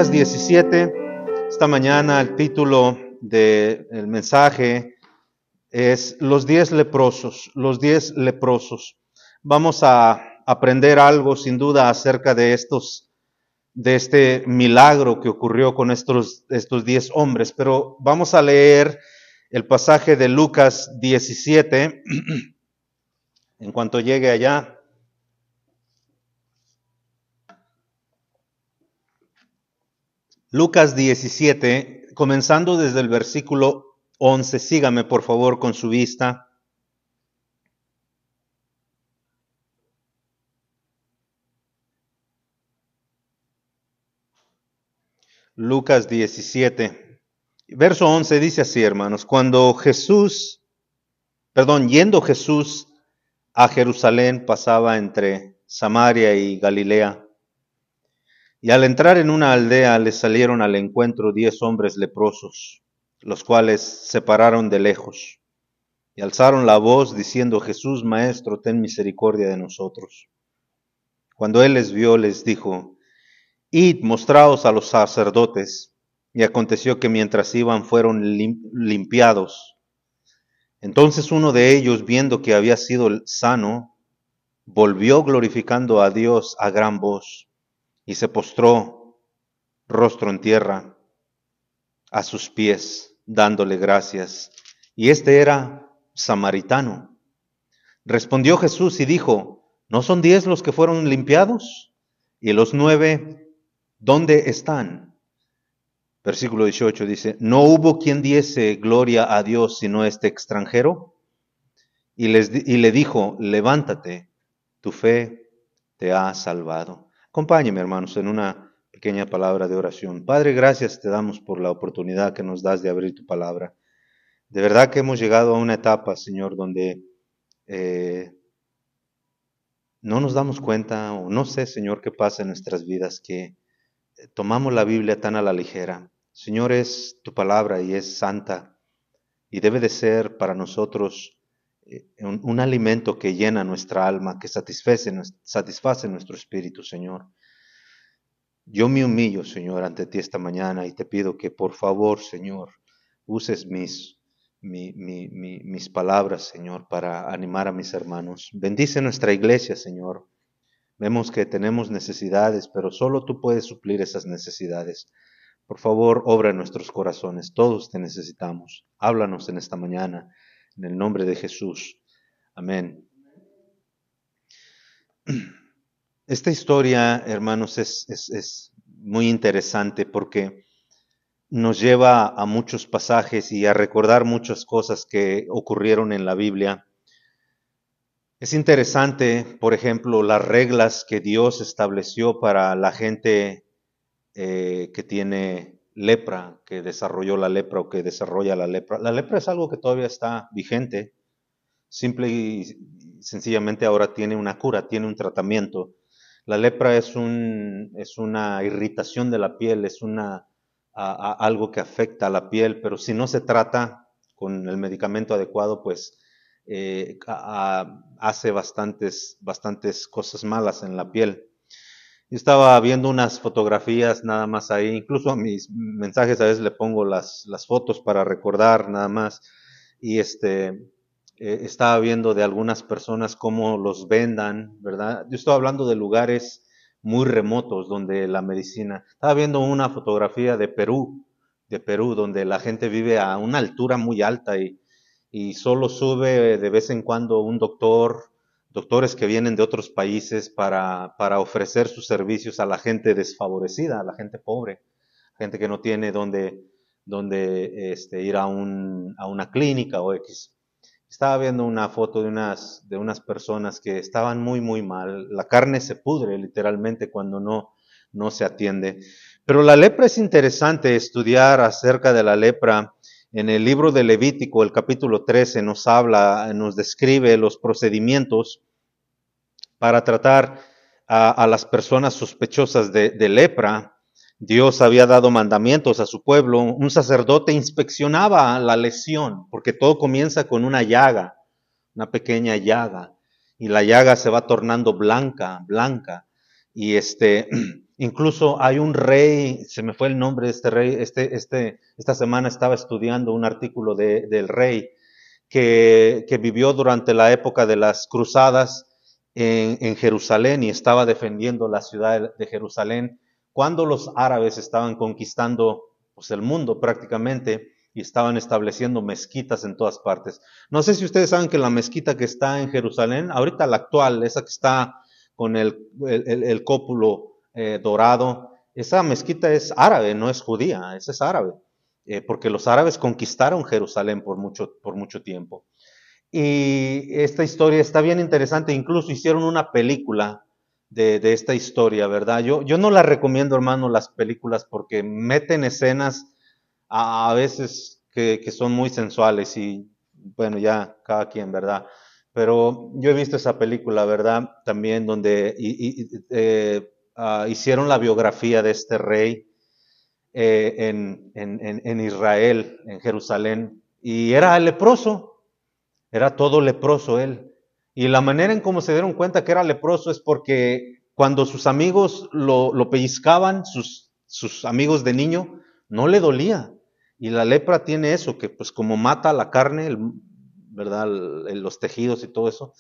Lucas 17. Esta mañana el título del mensaje es Los 10 leprosos, los 10 leprosos. Vamos a aprender algo sin duda acerca de este milagro que ocurrió con estos 10 hombres, pero vamos a leer el pasaje de Lucas 17 en cuanto llegue allá. Lucas 17, comenzando desde el versículo 11, sígame por favor con su vista. Lucas 17, verso 11 dice así, hermanos: yendo Jesús a Jerusalén, pasaba entre Samaria y Galilea. Y al entrar en una aldea le salieron al encuentro 10 hombres leprosos, los cuales se pararon de lejos y alzaron la voz diciendo: Jesús, Maestro, ten misericordia de nosotros. Cuando él les vio, les dijo: Id, mostraos a los sacerdotes. Y aconteció que mientras iban fueron limpiados. Entonces uno de ellos, viendo que había sido sano, volvió glorificando a Dios a gran voz y se postró rostro en tierra a sus pies, dándole gracias. Y este era samaritano. Respondió Jesús y dijo: ¿No son 10 los que fueron limpiados? ¿Y los 9 dónde están? Versículo 18 dice: ¿No hubo quien diese gloria a Dios sino este extranjero? Y le dijo: levántate, tu fe te ha salvado. Acompáñeme, hermanos, en una pequeña palabra de oración. Padre, gracias te damos por la oportunidad que nos das de abrir tu palabra. De verdad que hemos llegado a una etapa, Señor, donde no nos damos cuenta, o no sé, Señor, qué pasa en nuestras vidas, que tomamos la Biblia tan a la ligera. Señor, es tu palabra y es santa, y debe de ser para nosotros un alimento que llena nuestra alma, que satisface nuestro espíritu, Señor. Yo me humillo, Señor, ante ti esta mañana y te pido que por favor, Señor, uses mis palabras, Señor, para animar a mis hermanos. Bendice nuestra iglesia, Señor. Vemos que tenemos necesidades, pero solo tú puedes suplir esas necesidades. Por favor, obra en nuestros corazones. Todos te necesitamos. Háblanos en esta mañana, en el nombre de Jesús. Amén. Esta historia, hermanos, es muy interesante porque nos lleva a muchos pasajes y a recordar muchas cosas que ocurrieron en la Biblia. Es interesante, por ejemplo, las reglas que Dios estableció para la gente que tiene lepra, que desarrolló la lepra o que desarrolla la lepra. La lepra es algo que todavía está vigente. Simple y sencillamente ahora tiene una cura, tiene un tratamiento. La lepra es una irritación de la piel, es algo que afecta a la piel, pero si no se trata con el medicamento adecuado, pues hace bastantes cosas malas en la piel. Yo estaba viendo unas fotografías nada más ahí, incluso a mis mensajes a veces le pongo las fotos para recordar nada más, y estaba viendo de algunas personas cómo los vendan, ¿verdad? Yo estoy hablando de lugares muy remotos donde la medicina. Estaba viendo una fotografía de Perú, donde la gente vive a una altura muy alta y solo sube de vez en cuando un doctores que vienen de otros países para ofrecer sus servicios a la gente desfavorecida, a la gente pobre, gente que no tiene donde ir a una clínica o X. Estaba viendo una foto de unas personas que estaban muy, muy mal. La carne se pudre literalmente cuando no se atiende. Pero la lepra es interesante estudiar acerca de la lepra. En el libro de Levítico, el capítulo 13, nos describe los procedimientos para tratar a las personas sospechosas de lepra. Dios había dado mandamientos a su pueblo. Un sacerdote inspeccionaba la lesión, porque todo comienza con una llaga, una pequeña llaga, y la llaga se va tornando blanca, y Incluso hay un rey, se me fue el nombre de este rey, esta semana estaba estudiando un artículo del rey que vivió durante la época de las cruzadas en Jerusalén y estaba defendiendo la ciudad de Jerusalén cuando los árabes estaban conquistando pues, el mundo prácticamente y estaban estableciendo mezquitas en todas partes. No sé si ustedes saben que la mezquita que está en Jerusalén, ahorita la actual, esa que está con el cópulo dorado, esa mezquita es árabe, no es judía, esa es árabe, porque los árabes conquistaron Jerusalén por mucho tiempo. Y esta historia está bien interesante, incluso hicieron una película de esta historia, ¿verdad? Yo no la recomiendo, hermano, las películas, porque meten escenas a veces que son muy sensuales y, bueno, ya cada quien, ¿verdad? Pero yo he visto esa película, ¿verdad? También donde hicieron la biografía de este rey en Israel, en Jerusalén, y era leproso, era todo leproso él. Y la manera en cómo se dieron cuenta que era leproso es porque cuando sus amigos lo pellizcaban, sus amigos de niño, no le dolía. Y la lepra tiene eso, que pues como mata la carne, ¿verdad? Los tejidos y todo eso,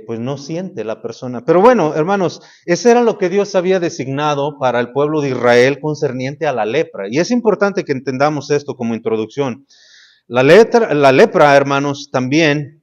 pues no siente la persona. Pero bueno, hermanos, eso era lo que Dios había designado para el pueblo de Israel concerniente a la lepra. Y es importante que entendamos esto como introducción. La lepra, hermanos, también,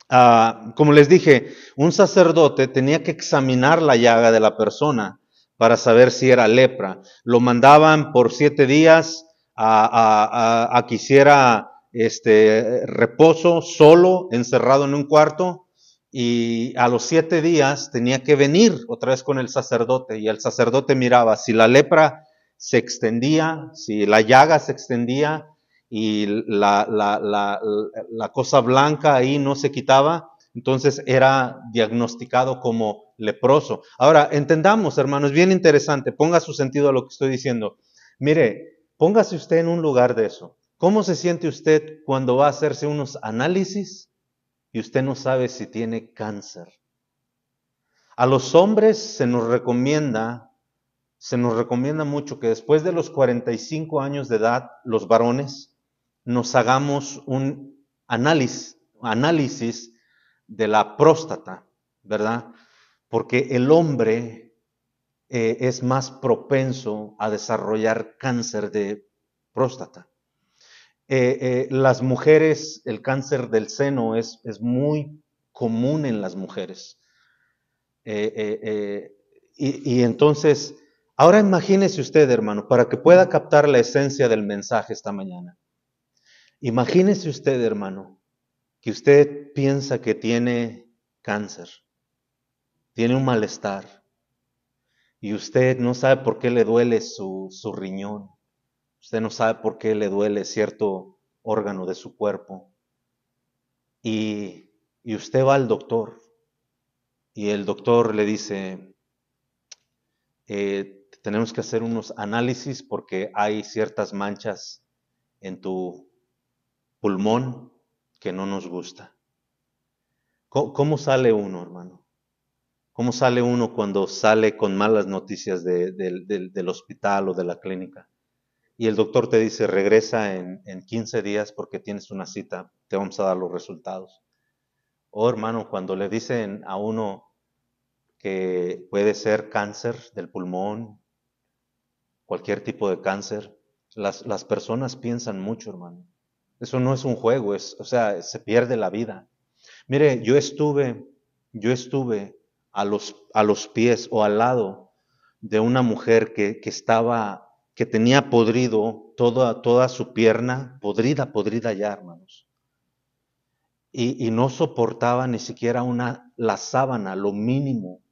como les dije, un sacerdote tenía que examinar la llaga de la persona para saber si era lepra. Lo mandaban por 7 días a que hiciera reposo solo, encerrado en un cuarto, y a los 7 días tenía que venir otra vez con el sacerdote, y el sacerdote miraba si la lepra se extendía, si la llaga se extendía, y la cosa blanca ahí no se quitaba, entonces era diagnosticado como leproso. Ahora, entendamos, hermanos, bien interesante, ponga su sentido a lo que estoy diciendo. Mire, póngase usted en un lugar de eso. ¿Cómo se siente usted cuando va a hacerse unos análisis y usted no sabe si tiene cáncer? A los hombres se nos recomienda mucho que después de los 45 años de edad, los varones, nos hagamos un análisis de la próstata, ¿verdad? Porque el hombre es más propenso a desarrollar cáncer de próstata. Las mujeres, el cáncer del seno es muy común en las mujeres. Y entonces, ahora imagínese usted, hermano, para que pueda captar la esencia del mensaje esta mañana. Imagínese usted, hermano, que usted piensa que tiene cáncer, tiene un malestar, y usted no sabe por qué le duele su riñón, usted no sabe por qué le duele cierto órgano de su cuerpo, y usted va al doctor, y el doctor le dice, tenemos que hacer unos análisis porque hay ciertas manchas en tu pulmón que no nos gusta. ¿Cómo sale uno, hermano? ¿Cómo sale uno cuando sale con malas noticias del hospital o de la clínica? Y el doctor te dice, regresa en 15 días porque tienes una cita, te vamos a dar los resultados. Oh, hermano, cuando le dicen a uno que puede ser cáncer del pulmón, cualquier tipo de cáncer, las personas piensan mucho, hermano. Eso no es un juego, o sea, se pierde la vida. Mire, yo estuve a los pies o al lado de una mujer que tenía podrido toda su pierna, podrida ya, hermanos. Y no soportaba ni siquiera la sábana, lo mínimo.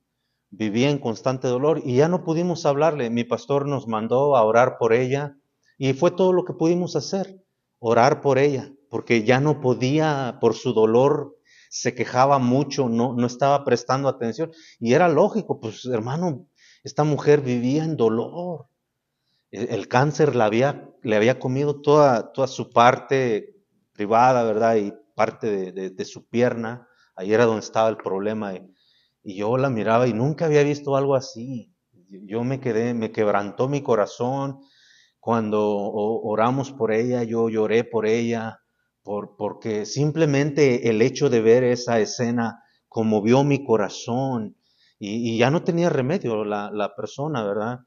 Vivía en constante dolor y ya no pudimos hablarle. Mi pastor nos mandó a orar por ella y fue todo lo que pudimos hacer, orar por ella, porque ya no podía, por su dolor, se quejaba mucho, no estaba prestando atención. Y era lógico, pues hermano, esta mujer vivía en dolor. El cáncer le había comido toda su parte privada, ¿verdad? Y parte de su pierna. Ahí era donde estaba el problema. Y yo la miraba y nunca había visto algo así. yo me quebrantó mi corazón cuando oramos por ella, yo lloré por ella, porque simplemente el hecho de ver esa escena conmovió mi corazón y ya no tenía remedio la persona, ¿verdad?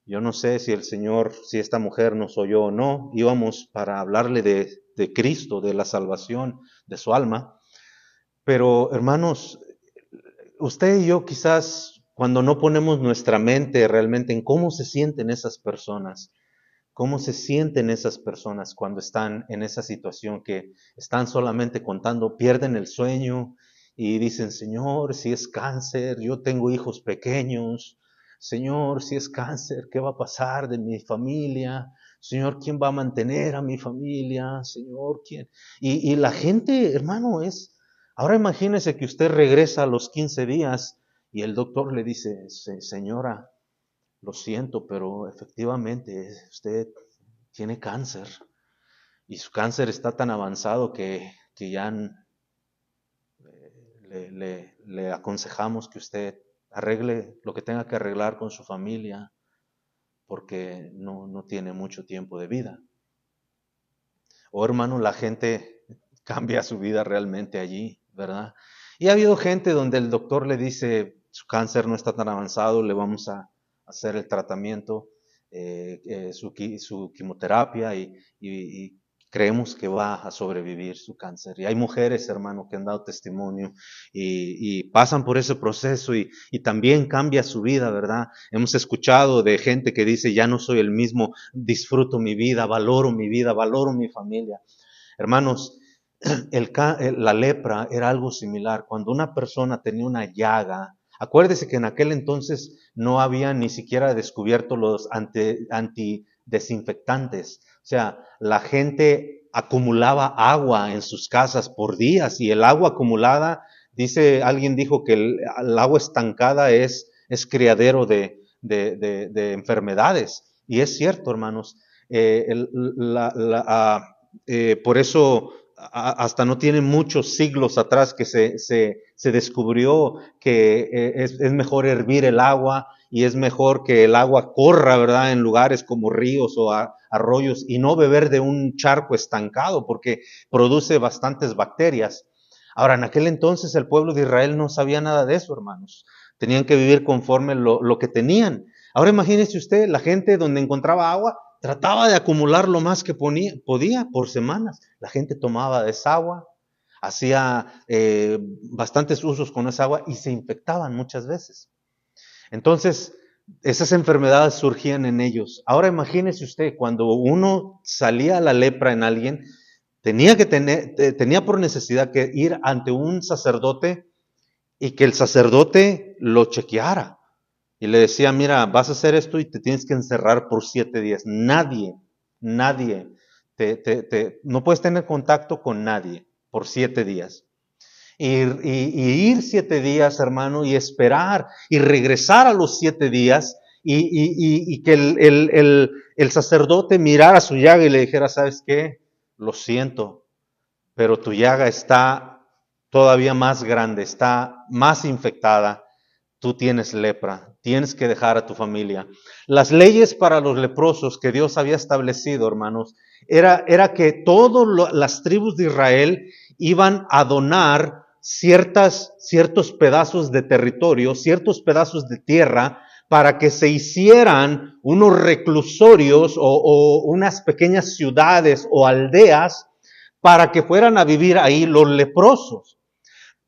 Yo no sé si el Señor, si esta mujer nos oyó o no, íbamos para hablarle de Cristo, de la salvación de su alma, pero hermanos, usted y yo quizás cuando no ponemos nuestra mente realmente en cómo se sienten esas personas, cómo se sienten esas personas cuando están en esa situación que están solamente contando, pierden el sueño y dicen, Señor, si es cáncer, yo tengo hijos pequeños, Señor, si es cáncer, ¿qué va a pasar de mi familia? Señor, ¿quién va a mantener a mi familia? Señor, ¿quién? Y la gente, hermano, ahora imagínese que usted regresa a los 15 días y el doctor le dice, señora, lo siento, pero efectivamente usted tiene cáncer y su cáncer está tan avanzado que ya le aconsejamos que usted arregle lo que tenga que arreglar con su familia porque no tiene mucho tiempo de vida. O hermano, la gente cambia su vida realmente allí, ¿verdad? Y ha habido gente donde el doctor le dice, su cáncer no está tan avanzado, le vamos a hacer el tratamiento, su quimioterapia y creemos que va a sobrevivir su cáncer. Y hay mujeres, hermano, que han dado testimonio y pasan por ese proceso y también cambia su vida, ¿verdad? Hemos escuchado de gente que dice, ya no soy el mismo, disfruto mi vida, valoro mi familia. Hermanos, la lepra era algo similar. Cuando una persona tenía una llaga, acuérdese que en aquel entonces no había ni siquiera descubierto los antidesinfectantes. O sea, la gente acumulaba agua en sus casas por días y el agua acumulada, alguien dijo que el agua estancada es criadero de enfermedades. Y es cierto, hermanos. Por eso hasta no tiene muchos siglos atrás que se descubrió que es mejor hervir el agua y es mejor que el agua corra, ¿verdad?, en lugares como ríos o arroyos y no beber de un charco estancado porque produce bastantes bacterias. Ahora, en aquel entonces el pueblo de Israel no sabía nada de eso, hermanos. Tenían que vivir conforme lo que tenían. Ahora imagínese usted, la gente donde encontraba agua trataba de acumular lo más que podía por semanas. La gente tomaba esa agua, hacía bastantes usos con esa agua y se infectaban muchas veces. Entonces, esas enfermedades surgían en ellos. Ahora imagínese usted, cuando uno salía a la lepra en alguien, tenía por necesidad que ir ante un sacerdote y que el sacerdote lo chequeara. Y le decía, mira, vas a hacer esto y te tienes que encerrar por 7 días. Nadie, no puedes tener contacto con nadie por 7 días. Y ir 7 días, hermano, y esperar, y regresar a los 7 días, y que el sacerdote mirara su llaga y le dijera, ¿sabes qué? Lo siento, pero tu llaga está todavía más grande, está más infectada. Tú tienes lepra, tienes que dejar a tu familia. Las leyes para los leprosos que Dios había establecido, hermanos, era que todas las tribus de Israel iban a donar ciertos pedazos de territorio, ciertos pedazos de tierra, para que se hicieran unos reclusorios o unas pequeñas ciudades o aldeas para que fueran a vivir ahí los leprosos.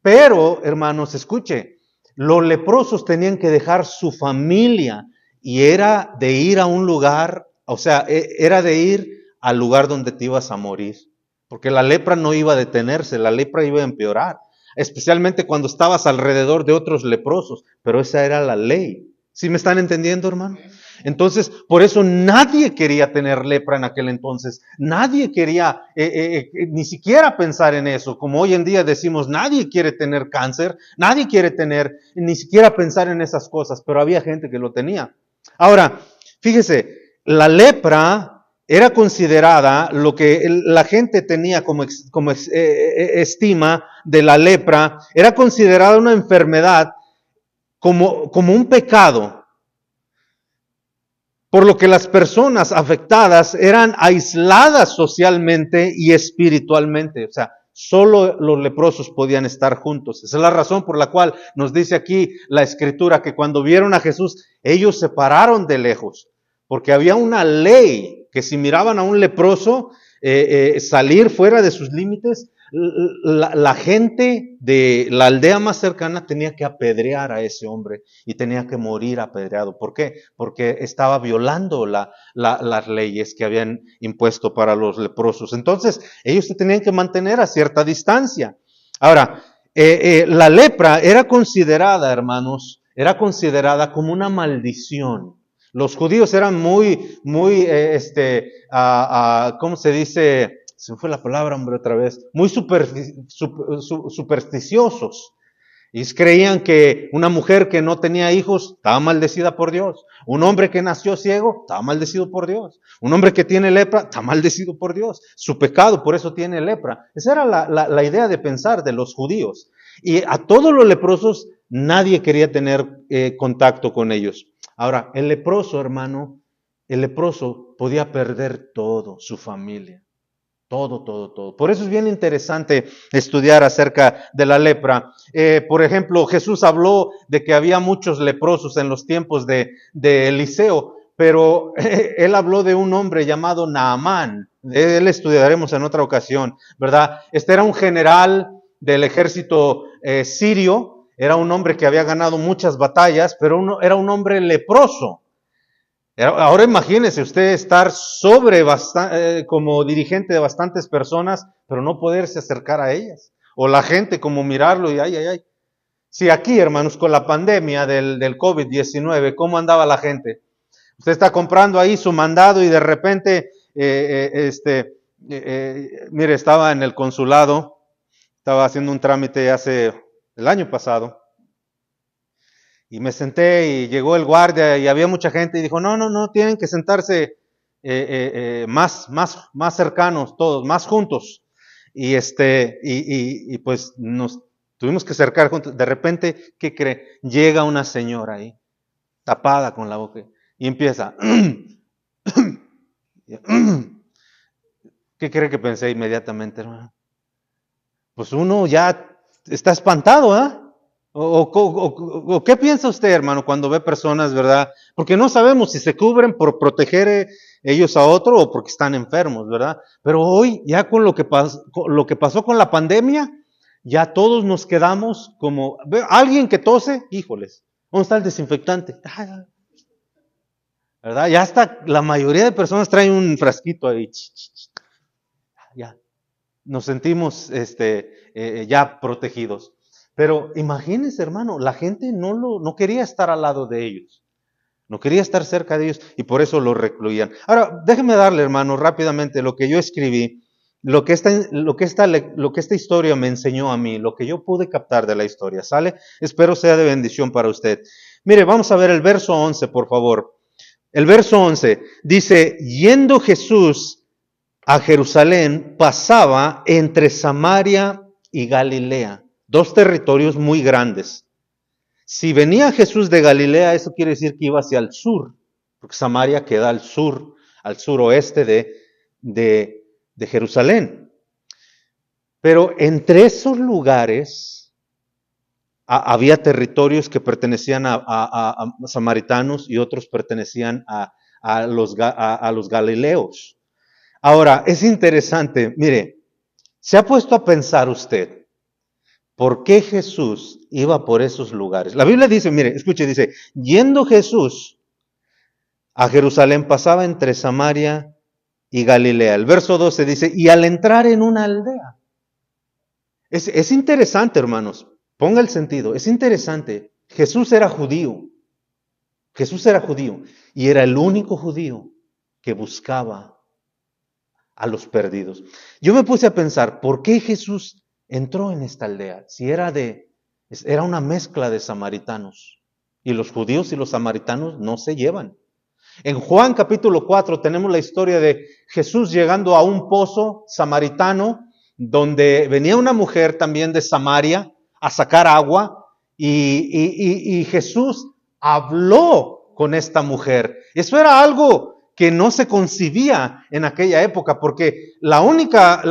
Pero, hermanos, escuche, los leprosos tenían que dejar su familia y era de ir a un lugar, o sea, era de ir al lugar donde te ibas a morir. Porque la lepra no iba a detenerse, la lepra iba a empeorar. Especialmente cuando estabas alrededor de otros leprosos. Pero esa era la ley. ¿Sí me están entendiendo, hermano? Entonces, por eso nadie quería tener lepra en aquel entonces. Nadie quería ni siquiera pensar en eso. Como hoy en día decimos, nadie quiere tener cáncer, nadie quiere ni siquiera pensar en esas cosas, pero había gente que lo tenía. Ahora, fíjese, la lepra era considerada, lo que la gente tenía como estima de la lepra, era considerada una enfermedad como un pecado. por lo que las personas afectadas eran aisladas socialmente y espiritualmente. O sea, solo los leprosos podían estar juntos. Esa es la razón por la cual nos dice aquí la Escritura que cuando vieron a Jesús, ellos se pararon de lejos, porque había una ley que si miraban a un leproso salir fuera de sus límites, la gente de la aldea más cercana tenía que apedrear a ese hombre y tenía que morir apedreado. ¿Por qué? Porque estaba violando las leyes que habían impuesto para los leprosos. Entonces, ellos se tenían que mantener a cierta distancia. Ahora, la lepra era considerada, hermanos, era considerada como una maldición. Los judíos eran muy, ¿cómo se dice? Se me fue la palabra, hombre, otra vez. Muy supersticiosos. Y creían que una mujer que no tenía hijos estaba maldecida por Dios. Un hombre que nació ciego estaba maldecido por Dios. Un hombre que tiene lepra está maldecido por Dios. Su pecado, por eso tiene lepra. Esa era la idea de pensar de los judíos. Y a todos los leprosos nadie quería tener contacto con ellos. Ahora, el leproso, hermano, el leproso podía perder todo, su familia. Todo. Por eso es bien interesante estudiar acerca de la lepra. Por ejemplo, Jesús habló de que había muchos leprosos en los tiempos de Eliseo, pero él habló de un hombre llamado Naamán. Él estudiaremos en otra ocasión, ¿verdad? Este era un general del ejército sirio, era un hombre que había ganado muchas batallas, pero era un hombre leproso. Ahora imagínese usted estar como dirigente de bastantes personas, pero no poderse acercar a ellas. O la gente como mirarlo y ay. Si aquí, hermanos, con la pandemia del COVID-19, ¿cómo andaba la gente? Usted está comprando ahí su mandado y de repente, mire, estaba en el consulado, estaba haciendo un trámite el año pasado. Y me senté y llegó el guardia y había mucha gente y dijo, no, tienen que sentarse más cercanos todos, más juntos. Y pues nos tuvimos que acercar juntos. De repente, ¿qué cree? Llega una señora ahí, tapada con la boca, y empieza, ¿qué cree que pensé inmediatamente, hermano? Pues uno ya está espantado, ¿eh? ¿O qué piensa usted, hermano, cuando ve personas, verdad? Porque no sabemos si se cubren por proteger ellos a otro o porque están enfermos, ¿verdad? Pero hoy, ya con lo que pasó con la pandemia, ya todos nos quedamos como, alguien que tose, híjoles, ¿dónde está el desinfectante? ¿Verdad? Ya hasta la mayoría de personas traen un frasquito ahí. Ya, nos sentimos ya protegidos. Pero imagínense, hermano, la gente no quería estar al lado de ellos. No quería estar cerca de ellos y por eso lo recluían. Ahora, déjeme darle, hermano, rápidamente lo que yo escribí, lo que esta historia me enseñó a mí, lo que yo pude captar de la historia, ¿sale? Espero sea de bendición para usted. Mire, vamos a ver el verso 11, por favor. El verso 11 dice, yendo Jesús a Jerusalén, pasaba entre Samaria y Galilea. Dos territorios muy grandes. Si venía Jesús de Galilea, eso quiere decir que iba hacia el sur, porque Samaria queda al suroeste de Jerusalén. Pero entre esos lugares había territorios que pertenecían a samaritanos y otros pertenecían a los galileos. Ahora, es interesante, mire, ¿se ha puesto a pensar usted por qué Jesús iba por esos lugares? La Biblia dice, mire, escuche, dice, yendo Jesús a Jerusalén, pasaba entre Samaria y Galilea. El verso 12 dice, y al entrar en una aldea. Es interesante, hermanos, ponga el sentido, es interesante. Jesús era judío y era el único judío que buscaba a los perdidos. Yo me puse a pensar, ¿por qué Jesús entró en esta aldea? Si era una mezcla de samaritanos. Y los judíos y los samaritanos no se llevan. En Juan capítulo 4 tenemos la historia de Jesús llegando a un pozo samaritano, donde venía una mujer también de Samaria a sacar agua, y Jesús habló con esta mujer. Eso era algo que no se concibía en aquella época, porque la única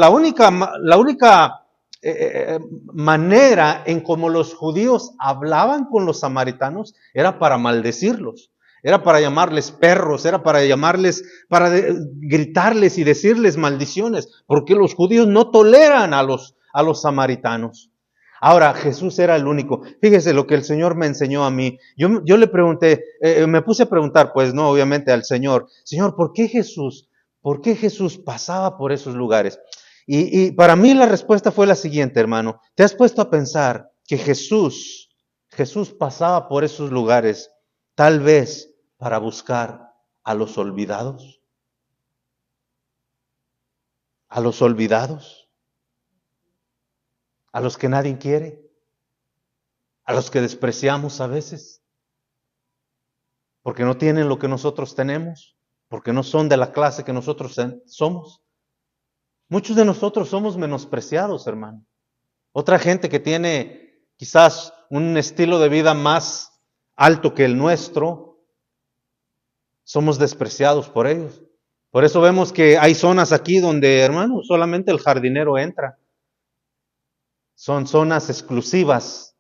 manera en cómo los judíos hablaban con los samaritanos era para maldecirlos, era para llamarles perros, era para gritarles y decirles maldiciones, porque los judíos no toleran a los samaritanos. Ahora, Jesús era el único. Fíjese lo que el Señor me enseñó a mí. Yo le pregunté, me puse a preguntar, pues no, obviamente al Señor, Señor, ¿por qué Jesús pasaba por esos lugares? Y para mí la respuesta fue la siguiente, hermano. ¿Te has puesto a pensar que Jesús pasaba por esos lugares tal vez para buscar a los olvidados? ¿A los olvidados? ¿A los que nadie quiere? ¿A los que despreciamos a veces? ¿Porque no tienen lo que nosotros tenemos? ¿Porque no son de la clase que nosotros somos? Muchos de nosotros somos menospreciados, hermano. Otra gente que tiene quizás un estilo de vida más alto que el nuestro, somos despreciados por ellos. Por eso vemos que hay zonas aquí donde, hermano, solamente el jardinero entra. Son zonas exclusivas,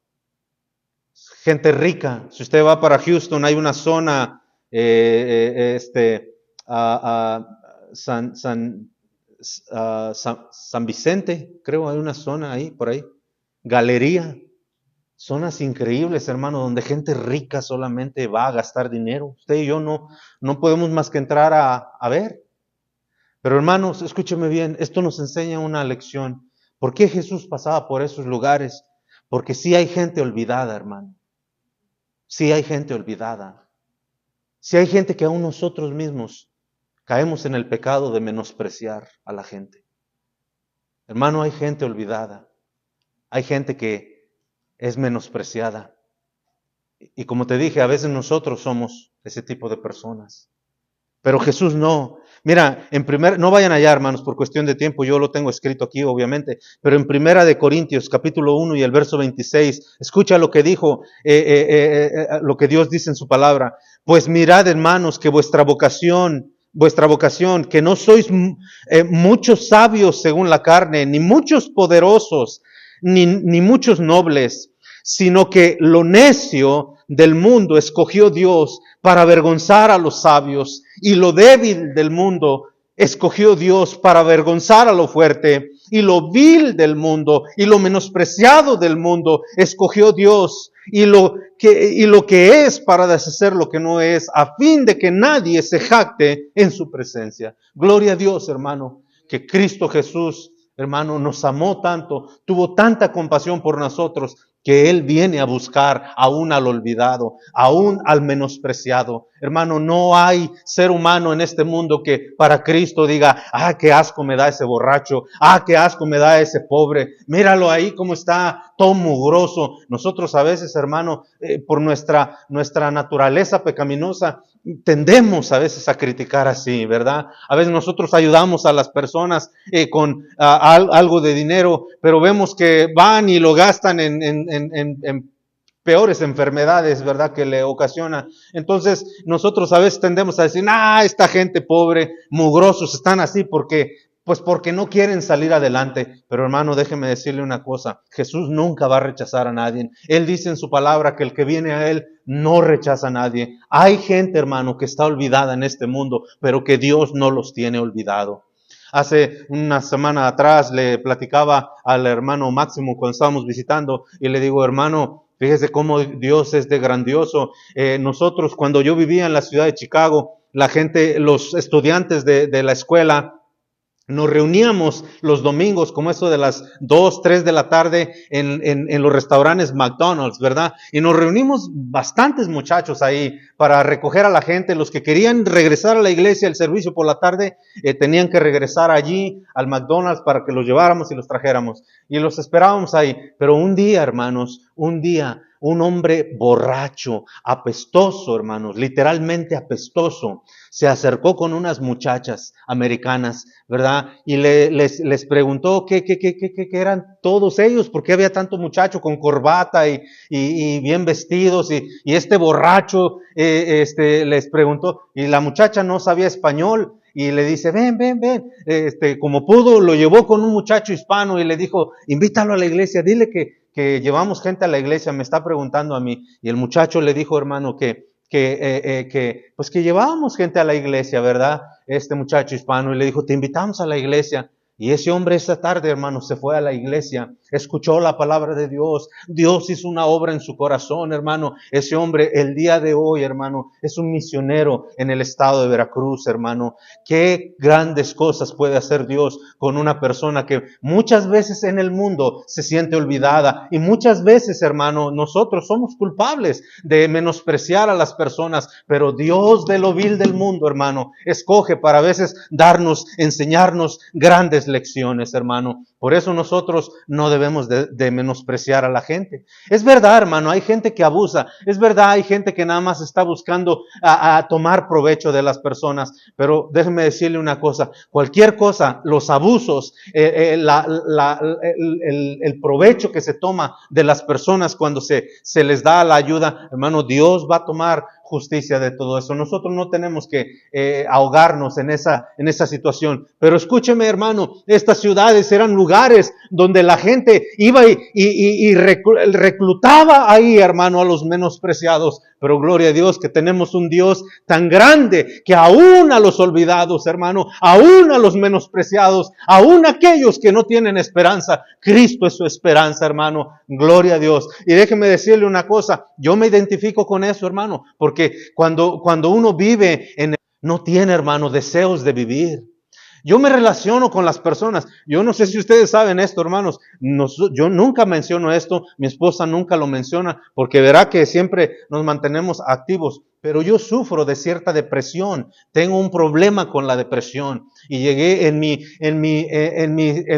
gente rica. Si usted va para Houston, hay una zona, San Vicente, creo, hay una zona ahí, por ahí. Galería, zonas increíbles, hermano, donde gente rica solamente va a gastar dinero. Usted y yo no podemos más que entrar a ver. Pero hermanos, escúcheme bien, esto nos enseña una lección. ¿Por qué Jesús pasaba por esos lugares? Porque sí hay gente olvidada, hermano. Sí hay gente olvidada. Sí hay gente que aún nosotros mismos caemos en el pecado de menospreciar a la gente. Hermano, hay gente olvidada. Hay gente que es menospreciada. Y como te dije, a veces nosotros somos ese tipo de personas. Pero Jesús no. Mira, no vayan allá, hermanos, por cuestión de tiempo, yo lo tengo escrito aquí, obviamente, pero en 1 Corintios, capítulo 1 y el verso 26, escucha lo que dijo, lo que Dios dice en su palabra. Pues mirad, hermanos, que vuestra vocación, que no sois muchos sabios según la carne, ni muchos poderosos, ni muchos nobles, sino que lo necio del mundo escogió Dios para avergonzar a los sabios, y lo débil del mundo escogió Dios para avergonzar a lo fuerte, y lo vil del mundo y lo menospreciado del mundo escogió Dios, y lo que es para deshacer lo que no es, a fin de que nadie se jacte en su presencia. Gloria a Dios, hermano, que Cristo Jesús, hermano, nos amó tanto, tuvo tanta compasión por nosotros, que Él viene a buscar aún al olvidado, aún al menospreciado. Hermano, no hay ser humano en este mundo que para Cristo diga, qué asco me da ese borracho, qué asco me da ese pobre, míralo ahí cómo está, todo mugroso. Nosotros a veces, hermano, por nuestra naturaleza pecaminosa, tendemos a veces a criticar así, ¿verdad? A veces nosotros ayudamos a las personas con algo de dinero, pero vemos que van y lo gastan en peores enfermedades, ¿verdad? Que le ocasiona. Entonces nosotros a veces tendemos a decir, esta gente pobre, mugrosos, están así porque no quieren salir adelante. Pero hermano, déjeme decirle una cosa, Jesús nunca va a rechazar a nadie. Él dice en su palabra que el que viene a Él no rechaza a nadie. Hay gente, hermano, que está olvidada en este mundo, pero que Dios no los tiene olvidado. Hace una semana atrás le platicaba al hermano Máximo cuando estábamos visitando y le digo, hermano, fíjese cómo Dios es de grandioso. Nosotros, cuando yo vivía en la ciudad de Chicago, la gente, los estudiantes de la escuela, nos reuníamos los domingos, como eso de las 2, 3 de la tarde en los restaurantes McDonald's, ¿verdad? Y nos reunimos bastantes muchachos ahí para recoger a la gente. Los que querían regresar a la iglesia, el servicio por la tarde, tenían que regresar allí al McDonald's para que los lleváramos y los trajéramos. Y los esperábamos ahí. Pero un día, hermanos, un día un hombre borracho, apestoso, hermanos, literalmente apestoso, se acercó con unas muchachas americanas, ¿verdad? Y les preguntó qué eran todos ellos, por qué había tanto muchacho con corbata y bien vestidos, y este borracho les preguntó, y la muchacha no sabía español, y le dice, ven, como pudo, lo llevó con un muchacho hispano y le dijo, invítalo a la iglesia, dile que llevamos gente a la iglesia, me está preguntando a mí. Y el muchacho le dijo, hermano, pues que llevábamos gente a la iglesia, ¿verdad? Este muchacho hispano, y le dijo, te invitamos a la iglesia. Y ese hombre esa tarde, hermano, se fue a la iglesia, escuchó la palabra de Dios, Dios hizo una obra en su corazón, hermano. Ese hombre, el día de hoy, hermano, es un misionero en el estado de Veracruz, hermano. Qué grandes cosas puede hacer Dios con una persona que muchas veces en el mundo se siente olvidada, y muchas veces, hermano, nosotros somos culpables de menospreciar a las personas, pero Dios de lo vil del mundo, hermano, escoge para a veces darnos, enseñarnos grandes lecciones, hermano. Por eso nosotros no debemos de menospreciar a la gente. Es verdad, hermano, hay gente que abusa, es verdad, hay gente que nada más está buscando a tomar provecho de las personas, pero déjeme decirle una cosa, cualquier cosa, los abusos, el provecho que se toma de las personas cuando se les da la ayuda, hermano, Dios va a tomar justicia de todo eso. Nosotros no tenemos que ahogarnos en esa situación. Pero escúcheme, hermano, estas ciudades eran lugares donde la gente iba y reclutaba ahí, hermano, a los menospreciados. Pero gloria a Dios que tenemos un Dios tan grande que aún a los olvidados, hermano, aún a los menospreciados, aún a aquellos que no tienen esperanza, Cristo es su esperanza, hermano. Gloria a Dios. Y déjeme decirle una cosa, yo me identifico con eso, hermano, porque cuando uno vive no tiene, hermano, deseos de vivir. Yo me relaciono con las personas. Yo no sé si ustedes saben esto, hermanos. Yo nunca menciono esto. Mi esposa nunca lo menciona porque verá que siempre nos mantenemos activos. Pero yo sufro de cierta depresión. Tengo un problema con la depresión. Y llegué en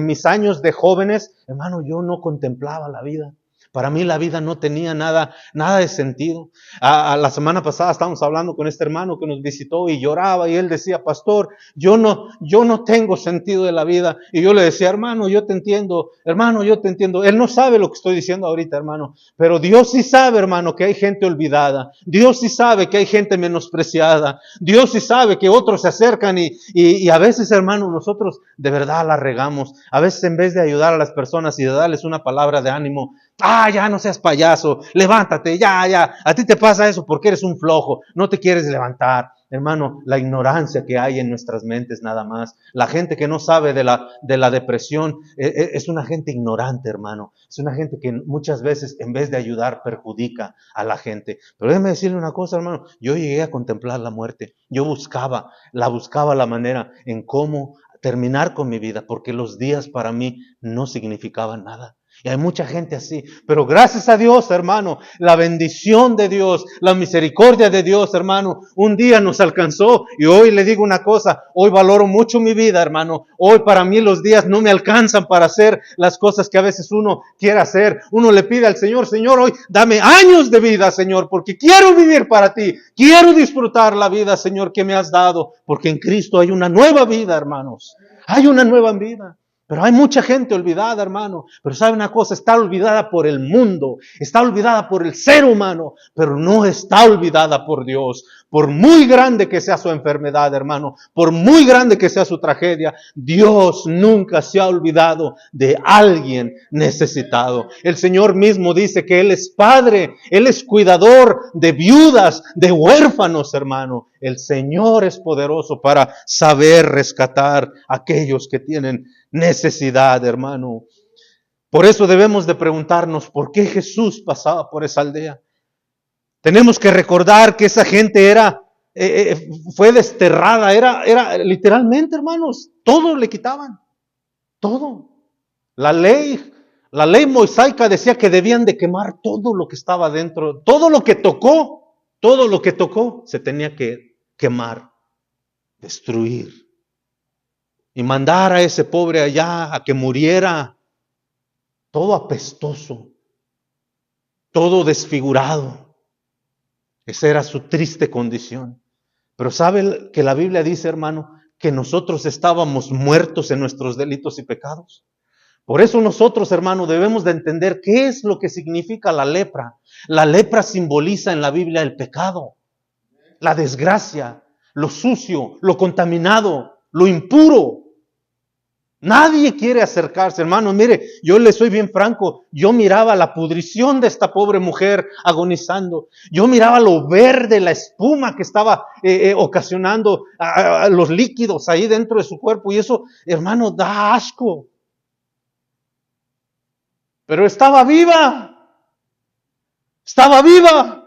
mis años de jóvenes, hermano, yo no contemplaba la vida. Para mí la vida no tenía nada de sentido. La semana pasada estábamos hablando con este hermano que nos visitó y lloraba y él decía, pastor, yo no tengo sentido de la vida. Y yo le decía, hermano, yo te entiendo, hermano, yo te entiendo. Él no sabe lo que estoy diciendo ahorita, hermano, pero Dios sí sabe, hermano, que hay gente olvidada. Dios sí sabe que hay gente menospreciada. Dios sí sabe que otros se acercan y a veces, hermano, nosotros de verdad la regamos. A veces en vez de ayudar a las personas y de darles una palabra de ánimo, ya no seas payaso, levántate, ya, a ti te pasa eso porque eres un flojo, no te quieres levantar. Hermano, la ignorancia que hay en nuestras mentes nada más. La gente que no sabe de la depresión es una gente ignorante, hermano. Es una gente que muchas veces en vez de ayudar perjudica a la gente. Pero déjeme decirle una cosa, hermano, yo llegué a contemplar la muerte. Yo buscaba la manera en cómo terminar con mi vida, porque los días para mí no significaban nada. Y hay mucha gente así, pero gracias a Dios, hermano, la bendición de Dios, la misericordia de Dios, hermano, un día nos alcanzó y hoy le digo una cosa, hoy valoro mucho mi vida, hermano, hoy para mí los días no me alcanzan para hacer las cosas que a veces uno quiere hacer. Uno le pide al Señor, Señor, hoy dame años de vida, Señor, porque quiero vivir para ti, quiero disfrutar la vida, Señor, que me has dado, porque en Cristo hay una nueva vida, hermanos, hay una nueva vida. Pero hay mucha gente olvidada, hermano. Pero sabe una cosa, está olvidada por el mundo, está olvidada por el ser humano, pero no está olvidada por Dios. Por muy grande que sea su enfermedad, hermano, por muy grande que sea su tragedia, Dios nunca se ha olvidado de alguien necesitado. El Señor mismo dice que Él es Padre, Él es cuidador de viudas, de huérfanos, hermano. El Señor es poderoso para saber rescatar a aquellos que tienen necesidad, hermano. Por eso debemos de preguntarnos por qué Jesús pasaba por esa aldea. Tenemos que recordar que esa gente fue desterrada, era literalmente, hermanos, todo le quitaban, todo. La ley mosaica decía que debían de quemar todo lo que estaba dentro, todo lo que tocó, se tenía que quemar, destruir. Y mandar a ese pobre allá a que muriera todo apestoso, todo desfigurado. Esa era su triste condición. Pero ¿sabe que la Biblia dice, hermano, que nosotros estábamos muertos en nuestros delitos y pecados? Por eso nosotros, hermano, debemos de entender qué es lo que significa la lepra. La lepra simboliza en la Biblia el pecado, la desgracia, lo sucio, lo contaminado, lo impuro. Nadie quiere acercarse, hermano. Mire, yo le soy bien franco. Yo miraba la pudrición de esta pobre mujer agonizando. Yo miraba lo verde, la espuma que estaba ocasionando los líquidos ahí dentro de su cuerpo. Y eso, hermano, da asco. Pero estaba viva. Estaba viva.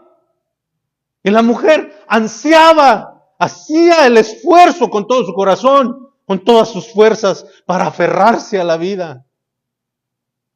Y la mujer ansiaba, hacía el esfuerzo con todo su corazón, con todas sus fuerzas para aferrarse a la vida.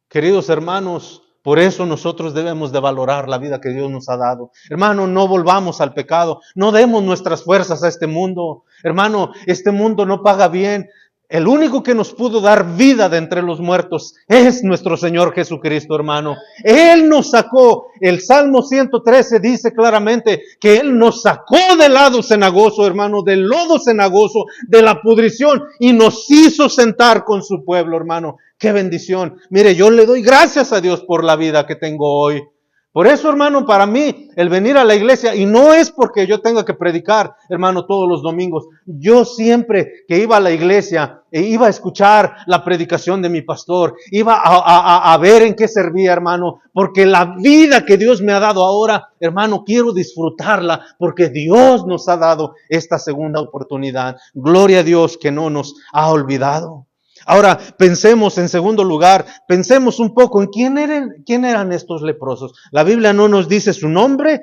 Queridos hermanos, por eso nosotros debemos de valorar la vida que Dios nos ha dado. Hermano, no volvamos al pecado, no demos nuestras fuerzas a este mundo. Hermano, este mundo no paga bien. El único que nos pudo dar vida de entre los muertos es nuestro Señor Jesucristo, hermano. Él nos sacó. El Salmo 113 dice claramente que Él nos sacó del lado cenagoso, hermano, del lodo cenagoso, de la pudrición, y nos hizo sentar con su pueblo, hermano. ¡Qué bendición! Mire, yo le doy gracias a Dios por la vida que tengo hoy. Por eso, hermano, para mí, el venir a la iglesia, y no es porque yo tenga que predicar, hermano, todos los domingos. Yo siempre que iba a la iglesia, iba a escuchar la predicación de mi pastor, iba a ver en qué servía, hermano, porque la vida que Dios me ha dado ahora, hermano, quiero disfrutarla, porque Dios nos ha dado esta segunda oportunidad. Gloria a Dios que no nos ha olvidado. Ahora, pensemos en segundo lugar, pensemos un poco en quién eran estos leprosos. La Biblia no nos dice sus nombres,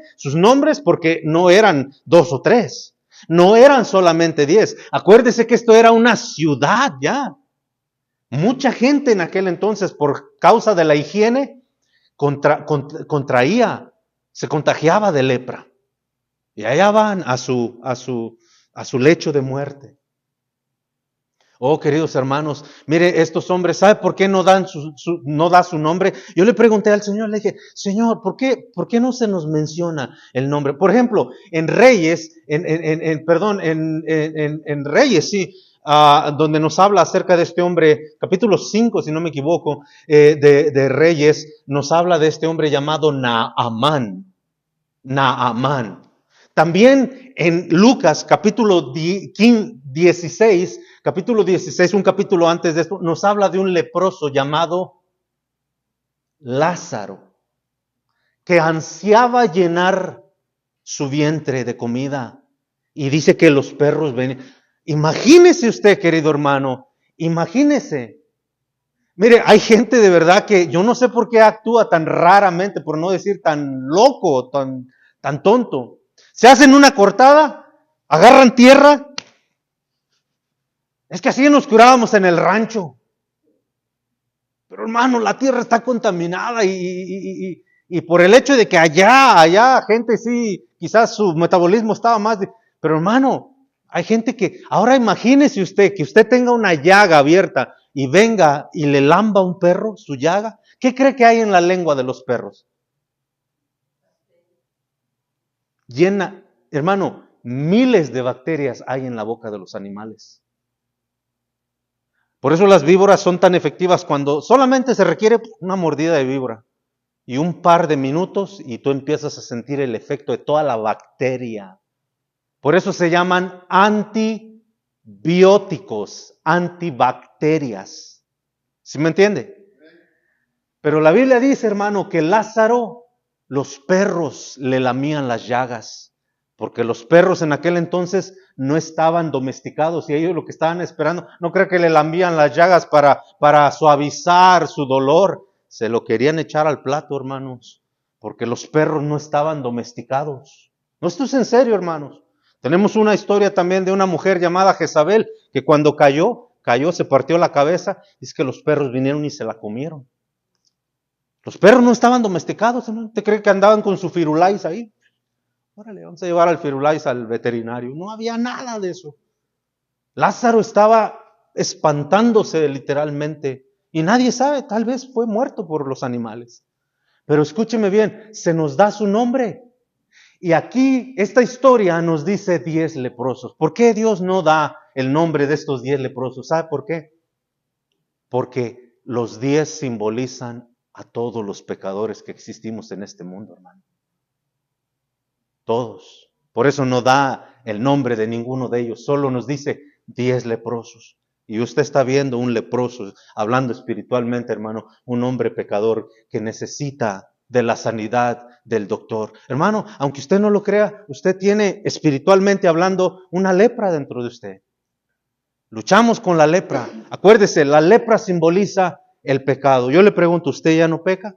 porque no eran 2 o 3, no eran solamente 10. Acuérdese que esto era una ciudad ya. Mucha gente en aquel entonces, por causa de la higiene, contraía, se contagiaba de lepra. Y allá van a su lecho de muerte. Oh, queridos hermanos, mire, estos hombres, ¿sabe por qué no da su nombre? Yo le pregunté al Señor, le dije, Señor, ¿por qué no se nos menciona el nombre? Por ejemplo, en Reyes, en Reyes, sí, donde nos habla acerca de este hombre, capítulo 5, si no me equivoco, de Reyes, nos habla de este hombre llamado Naamán. También en Lucas, capítulo 16, un capítulo antes de esto, nos habla de un leproso llamado Lázaro, que ansiaba llenar su vientre de comida. Y dice que los perros venían. Imagínese usted, querido hermano, imagínese. Mire, hay gente de verdad que yo no sé por qué actúa tan raramente, por no decir tan loco, tan tonto. Se hacen una cortada, agarran tierra. Es que así nos curábamos en el rancho. Pero hermano, la tierra está contaminada y por el hecho de que allá gente sí, quizás su metabolismo estaba más pero hermano, hay gente que, ahora imagínese usted que usted tenga una llaga abierta y venga y le lamba a un perro su llaga. ¿Qué cree que hay en la lengua de los perros? Llena, hermano, miles de bacterias hay en la boca de los animales. Por eso las víboras son tan efectivas cuando solamente se requiere una mordida de víbora y un par de minutos y tú empiezas a sentir el efecto de toda la bacteria. Por eso se llaman antibióticos, antibacterias. ¿Sí me entiende? Pero la Biblia dice, hermano, que Lázaro, los perros le lamían las llagas. Porque los perros en aquel entonces no estaban domesticados y ellos lo que estaban esperando, no creo que le lambían las llagas para suavizar su dolor. Se lo querían echar al plato, hermanos, porque los perros no estaban domesticados. No, esto es en serio, hermanos. Tenemos una historia también de una mujer llamada Jezabel, que cuando cayó, se partió la cabeza, y es que los perros vinieron y se la comieron. Los perros no estaban domesticados, ¿no? ¿Usted cree que andaban con su firulais ahí? Órale, vamos a llevar al firulais al veterinario. No había nada de eso. Lázaro estaba espantándose literalmente y nadie sabe, tal vez fue muerto por los animales. Pero escúcheme bien, se nos da su nombre. Y aquí esta historia nos dice 10 leprosos. ¿Por qué Dios no da el nombre de estos 10 leprosos? ¿Sabe por qué? Porque los 10 simbolizan a todos los pecadores que existimos en este mundo, hermano. Todos. Por eso no da el nombre de ninguno de ellos. Solo nos dice 10 leprosos. Y usted está viendo un leproso, hablando espiritualmente, hermano, un hombre pecador que necesita de la sanidad del doctor. Hermano, aunque usted no lo crea, usted tiene espiritualmente hablando una lepra dentro de usted. Luchamos con la lepra. Acuérdese, la lepra simboliza el pecado. Yo le pregunto, ¿usted ya no peca?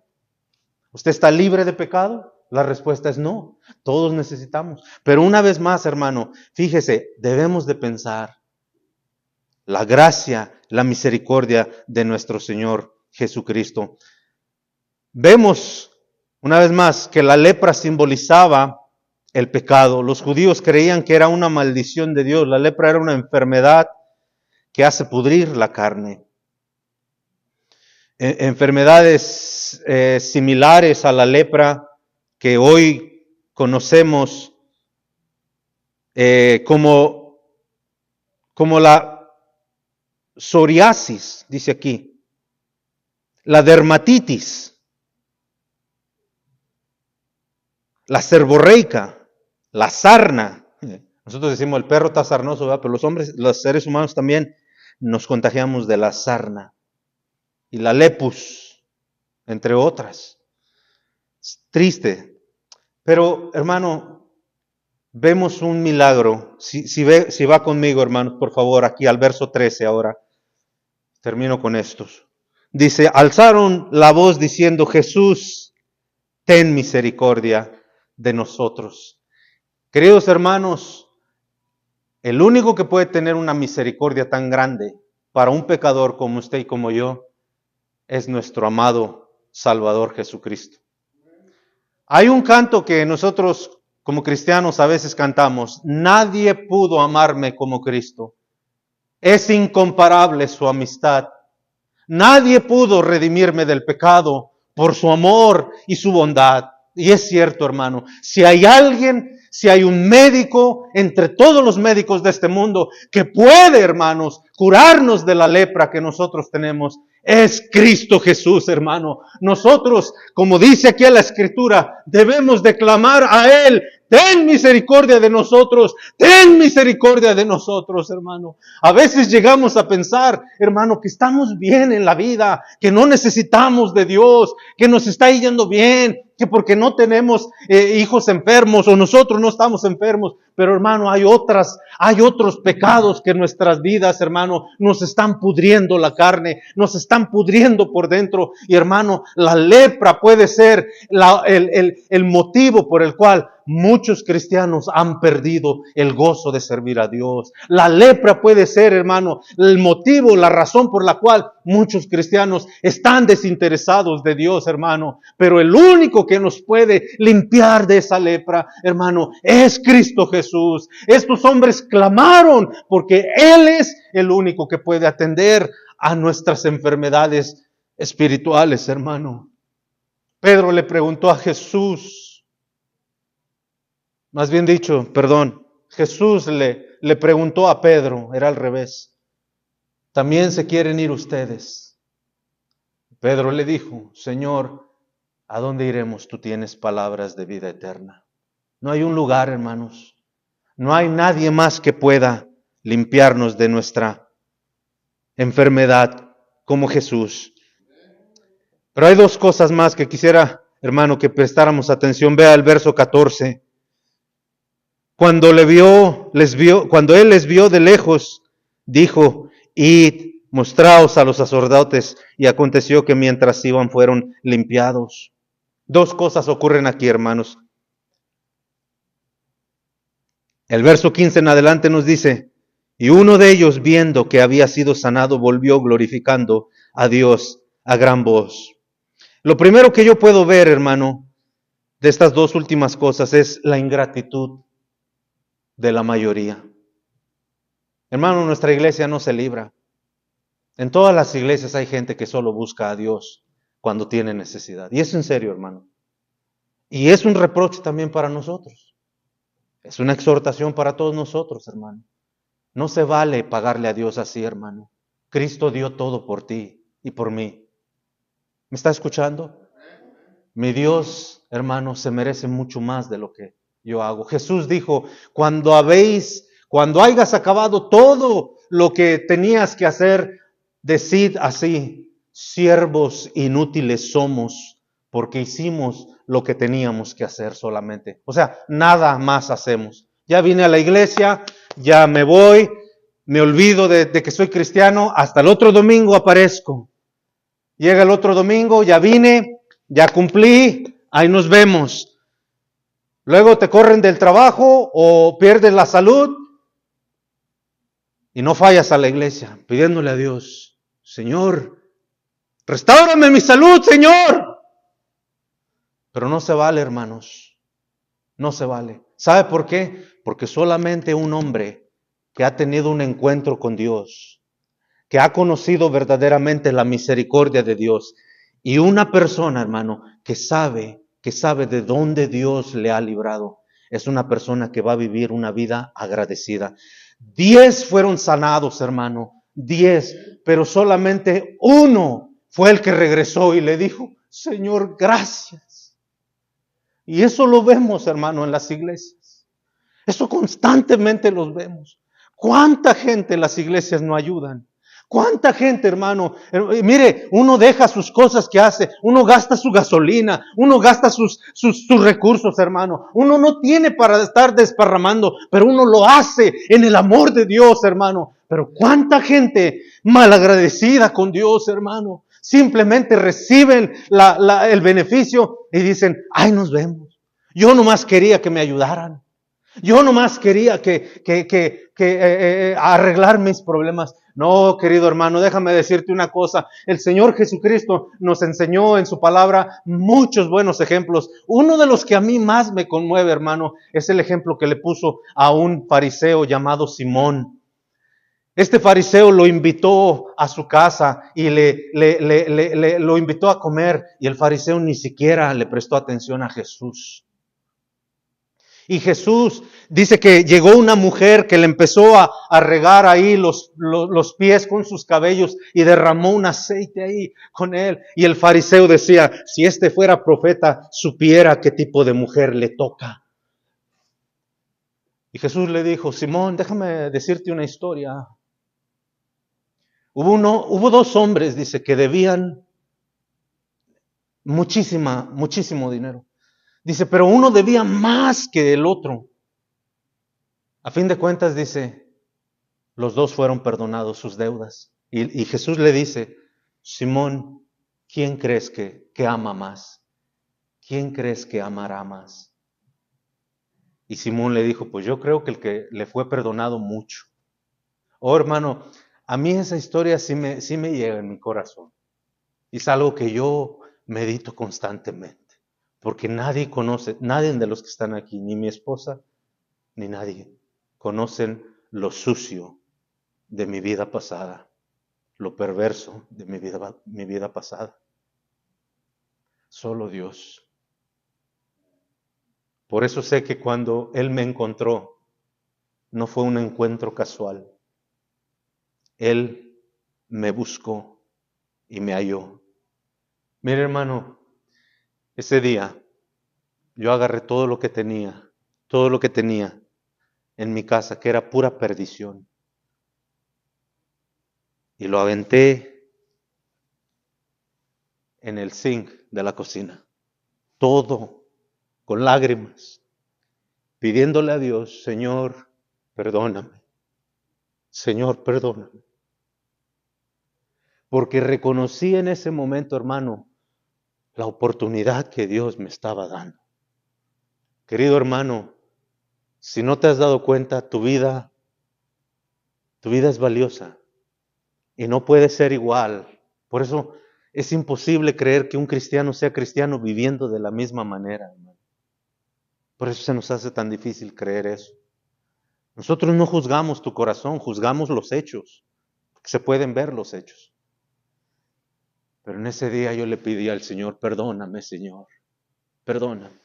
¿Usted está libre de pecado? La respuesta es no. Todos necesitamos. Pero una vez más, hermano, fíjese, debemos de pensar la gracia, la misericordia de nuestro Señor Jesucristo. Vemos una vez más que la lepra simbolizaba el pecado. Los judíos creían que era una maldición de Dios. La lepra era una enfermedad que hace pudrir la carne. Enfermedades similares a la lepra que hoy conocemos como la psoriasis, dice aquí, la dermatitis, la seborreica, la sarna. Nosotros decimos el perro está sarnoso, ¿verdad? Pero los seres humanos también nos contagiamos de la sarna y la lepus, entre otras. Es triste, pero hermano, vemos un milagro. Si va conmigo, hermanos, por favor, aquí al verso 13 ahora. Termino con estos. Dice, alzaron la voz diciendo, Jesús, ten misericordia de nosotros. Queridos hermanos, el único que puede tener una misericordia tan grande para un pecador como usted y como yo, es nuestro amado Salvador Jesucristo. Hay un canto que nosotros como cristianos a veces cantamos, nadie pudo amarme como Cristo. Es incomparable su amistad. Nadie pudo redimirme del pecado por su amor y su bondad. Y es cierto, hermano, si hay alguien, si hay un médico entre todos los médicos de este mundo que puede, hermanos, curarnos de la lepra que nosotros tenemos, es Cristo Jesús, hermano. Nosotros, como dice aquí en la Escritura, debemos de clamar a Él. Ten misericordia de nosotros, ten misericordia de nosotros, hermano. A veces llegamos a pensar, hermano, que estamos bien en la vida, que no necesitamos de Dios, que nos está yendo bien, que porque no tenemos hijos enfermos o nosotros no estamos enfermos. Pero hermano, hay otros pecados que en nuestras vidas, hermano, nos están pudriendo la carne, nos están pudriendo por dentro. Y hermano, la lepra puede ser el motivo por el cual muchos cristianos han perdido el gozo de servir a Dios. La lepra puede ser, hermano, el motivo, la razón por la cual muchos cristianos están desinteresados de Dios, hermano. Pero el único que nos puede limpiar de esa lepra, hermano, es Cristo Jesús. Estos hombres clamaron porque Él es el único que puede atender a nuestras enfermedades espirituales, hermano. Pedro le preguntó a Jesús, más bien dicho, perdón, Jesús le preguntó a Pedro, era al revés, ¿también se quieren ir ustedes? Pedro le dijo, Señor, ¿a dónde iremos? Tú tienes palabras de vida eterna. No hay un lugar, hermanos, no hay nadie más que pueda limpiarnos de nuestra enfermedad como Jesús. Pero hay dos cosas más que quisiera, hermano, que prestáramos atención. Vea el verso 14. Cuando cuando Él les vio de lejos, dijo, id, mostraos a los sacerdotes. Y aconteció que mientras iban fueron limpiados. Dos cosas ocurren aquí, hermanos. El verso 15 en adelante nos dice, y uno de ellos, viendo que había sido sanado, volvió glorificando a Dios a gran voz. Lo primero que yo puedo ver, hermano, de estas dos últimas cosas es la ingratitud de la mayoría. Hermano, nuestra iglesia no se libra. En todas las iglesias hay gente que solo busca a Dios cuando tiene necesidad. Y es en serio, hermano. Y es un reproche también para nosotros. Es una exhortación para todos nosotros, hermano. No se vale pagarle a Dios así, hermano. Cristo dio todo por ti y por mí. ¿Me está escuchando? Mi Dios, hermano, se merece mucho más de lo que yo hago. Jesús dijo, cuando hayas acabado todo lo que tenías que hacer, decid así, siervos inútiles somos, porque hicimos lo que teníamos que hacer solamente. O sea, nada más hacemos. Ya vine a la iglesia, ya me voy, me olvido de que soy cristiano, hasta el otro domingo aparezco. Llega el otro domingo, ya vine, ya cumplí, ahí nos vemos. Luego te corren del trabajo o pierdes la salud y no fallas a la iglesia pidiéndole a Dios, Señor, restáurame mi salud, Señor. Pero no se vale, hermanos, no se vale. ¿Sabe por qué? Porque solamente un hombre que ha tenido un encuentro con Dios, que ha conocido verdaderamente la misericordia de Dios, y una persona, hermano, que sabe de dónde Dios le ha librado, es una persona que va a vivir una vida agradecida. 10 fueron sanados, hermano, 10, pero solamente uno fue el que regresó y le dijo, Señor, gracias. Y eso lo vemos, hermano, en las iglesias. Eso constantemente los vemos. ¿Cuánta gente en las iglesias no ayudan? ¿Cuánta gente, hermano? Mire, uno deja sus cosas que hace, uno gasta su gasolina, uno gasta sus recursos, hermano. Uno no tiene para estar desparramando, pero uno lo hace en el amor de Dios, hermano. Pero ¿cuánta gente malagradecida con Dios, hermano? Simplemente reciben el beneficio y dicen, ay, nos vemos. Yo nomás quería que me ayudaran. Yo nomás quería arreglar mis problemas. No, querido hermano, déjame decirte una cosa. El Señor Jesucristo nos enseñó en su palabra muchos buenos ejemplos. Uno de los que a mí más me conmueve, hermano, es el ejemplo que le puso a un fariseo llamado Simón. Este fariseo lo invitó a su casa y lo invitó a comer, y el fariseo ni siquiera le prestó atención a Jesús. Y Jesús dice que llegó una mujer que le empezó a regar ahí los pies con sus cabellos y derramó un aceite ahí con él. Y el fariseo decía, si este fuera profeta, supiera qué tipo de mujer le toca. Y Jesús le dijo, Simón, déjame decirte una historia. Hubo 2 hombres, dice, que debían muchísimo dinero. Dice, pero uno debía más que el otro. A fin de cuentas, dice, los 2 fueron perdonados sus deudas. Y Jesús le dice, Simón, ¿quién crees que ama más? ¿Quién crees que amará más? Y Simón le dijo, pues yo creo que el que le fue perdonado mucho. Oh, hermano, a mí esa historia sí me llega en mi corazón. Y es algo que yo medito constantemente. Porque nadie de los que están aquí, ni mi esposa, ni nadie, conocen lo sucio de mi vida pasada, lo perverso de mi vida pasada. Solo Dios. Por eso sé que cuando Él me encontró, no fue un encuentro casual. Él me buscó y me halló. Mire, hermano, ese día yo agarré todo lo que tenía en mi casa, que era pura perdición, y lo aventé en el zinc de la cocina. Todo con lágrimas, pidiéndole a Dios, Señor, perdóname. Señor, perdóname. Porque reconocí en ese momento, hermano, la oportunidad que Dios me estaba dando. Querido hermano, si no te has dado cuenta, tu vida es valiosa y no puede ser igual. Por eso es imposible creer que un cristiano sea cristiano viviendo de la misma manera, hermano. Por eso se nos hace tan difícil creer eso. Nosotros no juzgamos tu corazón, juzgamos los hechos, porque se pueden ver los hechos. Pero en ese día yo le pedí al Señor, perdóname, Señor, perdóname.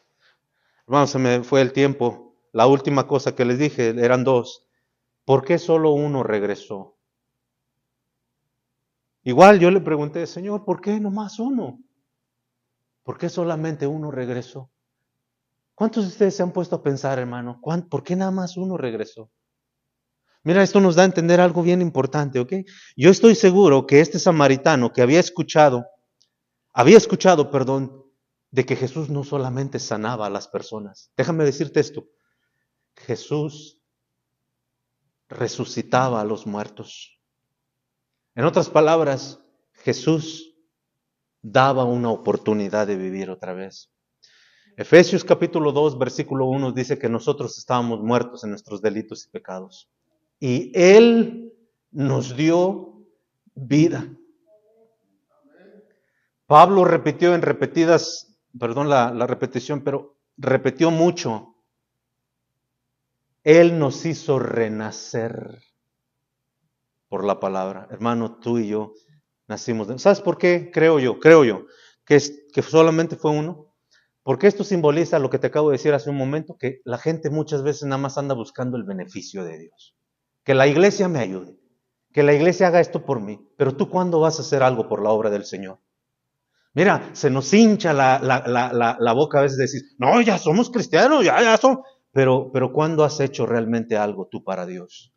Hermanos, se me fue el tiempo. La última cosa que les dije, eran dos. ¿Por qué solo uno regresó? Igual yo le pregunté, Señor, ¿por qué nomás uno? ¿Por qué solamente uno regresó? ¿Cuántos de ustedes se han puesto a pensar, hermano? ¿Por qué nada más uno regresó? Mira, esto nos da a entender algo bien importante, ¿ok? Yo estoy seguro que este samaritano que había escuchado, perdón, de que Jesús no solamente sanaba a las personas. Déjame decirte esto. Jesús resucitaba a los muertos. En otras palabras, Jesús daba una oportunidad de vivir otra vez. Efesios capítulo 2, versículo 1 dice que nosotros estábamos muertos en nuestros delitos y pecados. Y Él nos dio vida. Pablo repitió en repetidas, perdón la repetición, pero repitió mucho. Él nos hizo renacer por la palabra. Hermano, tú y yo nacimos de... ¿Sabes por qué? Creo yo, que solamente fue uno. Porque esto simboliza lo que te acabo de decir hace un momento, que la gente muchas veces nada más anda buscando el beneficio de Dios. Que la iglesia me ayude, que la iglesia haga esto por mí. Pero tú, ¿cuándo vas a hacer algo por la obra del Señor? Mira, se nos hincha la boca a veces de decir, no, ya somos cristianos, ya somos. Pero ¿cuándo has hecho realmente algo tú para Dios?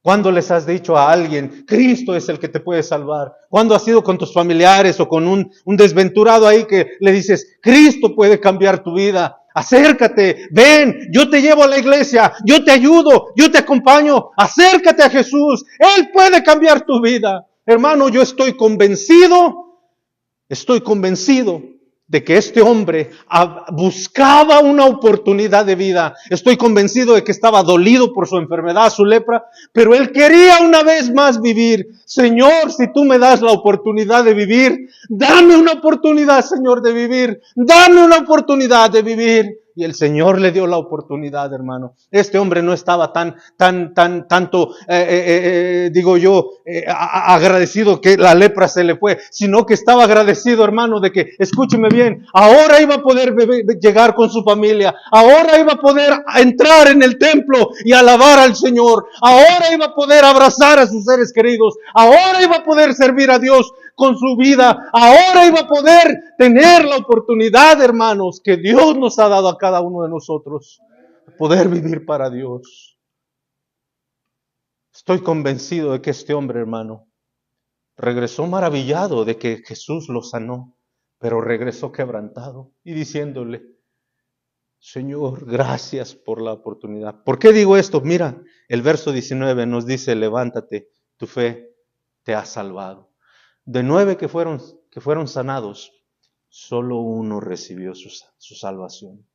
¿Cuándo les has dicho a alguien, Cristo es el que te puede salvar? ¿Cuándo has ido con tus familiares o con un desventurado ahí que le dices, Cristo puede cambiar tu vida? Acércate, ven, yo te llevo a la iglesia, yo te ayudo, yo te acompaño, acércate a Jesús, Él puede cambiar tu vida. Hermano, yo estoy convencido de que este hombre buscaba una oportunidad de vida. Estoy convencido de que estaba dolido por su enfermedad, su lepra, pero él quería una vez más vivir. Señor, si tú me das la oportunidad de vivir, dame una oportunidad, Señor, de vivir. Dame una oportunidad de vivir. Y el Señor le dio la oportunidad, hermano. Este hombre no estaba tanto, agradecido que la lepra se le fue, sino que estaba agradecido, hermano, de que, escúcheme bien, ahora iba a poder llegar con su familia, ahora iba a poder entrar en el templo y alabar al Señor, ahora iba a poder abrazar a sus seres queridos, ahora iba a poder servir a Dios con su vida, ahora iba a poder tener la oportunidad, hermanos, que Dios nos ha dado a cada uno de nosotros, poder vivir para Dios. Estoy convencido de que este hombre, hermano, regresó maravillado de que Jesús lo sanó, pero regresó quebrantado y diciéndole, Señor, gracias por la oportunidad. ¿Por qué digo esto? Mira, el verso 19 nos dice, levántate, tu fe te ha salvado. De 9 que fueron sanados, solo uno recibió su salvación.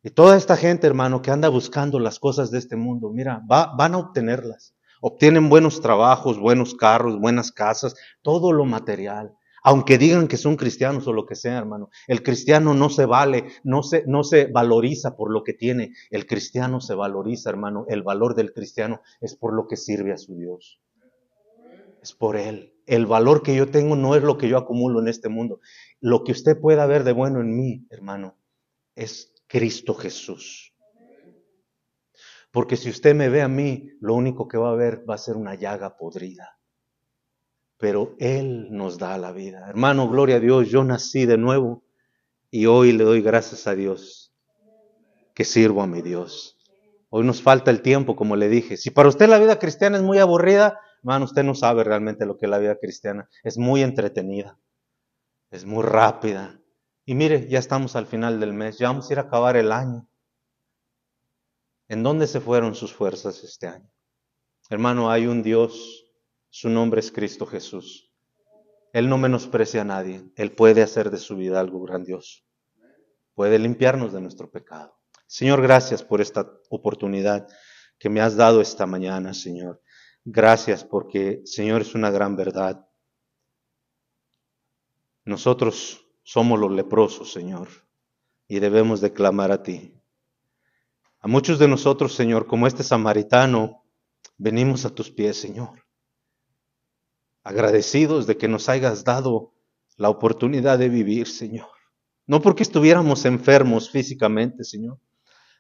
Y toda esta gente, hermano, que anda buscando las cosas de este mundo, mira, van a obtenerlas. Obtienen buenos trabajos, buenos carros, buenas casas, todo lo material. Aunque digan que son cristianos o lo que sea, hermano, el cristiano no se vale, no se valoriza por lo que tiene. El cristiano se valoriza, hermano. El valor del cristiano es por lo que sirve a su Dios. Es por Él. El valor que yo tengo no es lo que yo acumulo en este mundo. Lo que usted pueda ver de bueno en mí, hermano, es Cristo Jesús. Porque si usted me ve a mí, lo único que va a ver va a ser una llaga podrida. Pero Él nos da la vida. Hermano, gloria a Dios, yo nací de nuevo y hoy le doy gracias a Dios que sirvo a mi Dios. Hoy nos falta el tiempo, como le dije. Si para usted la vida cristiana es muy aburrida, hermano, usted no sabe realmente lo que es la vida cristiana. Es muy entretenida, es muy rápida. Y mire, ya estamos al final del mes, ya vamos a ir a acabar el año. ¿En dónde se fueron sus fuerzas este año? Hermano, hay un Dios, su nombre es Cristo Jesús. Él no menosprecia a nadie, Él puede hacer de su vida algo grandioso. Puede limpiarnos de nuestro pecado. Señor, gracias por esta oportunidad que me has dado esta mañana, Señor. Gracias porque, Señor, es una gran verdad. Nosotros somos los leprosos, Señor, y debemos de clamar a ti. A muchos de nosotros, Señor, como este samaritano, venimos a tus pies, Señor. agradecidos de que nos hayas dado la oportunidad de vivir, Señor. No porque estuviéramos enfermos físicamente, Señor,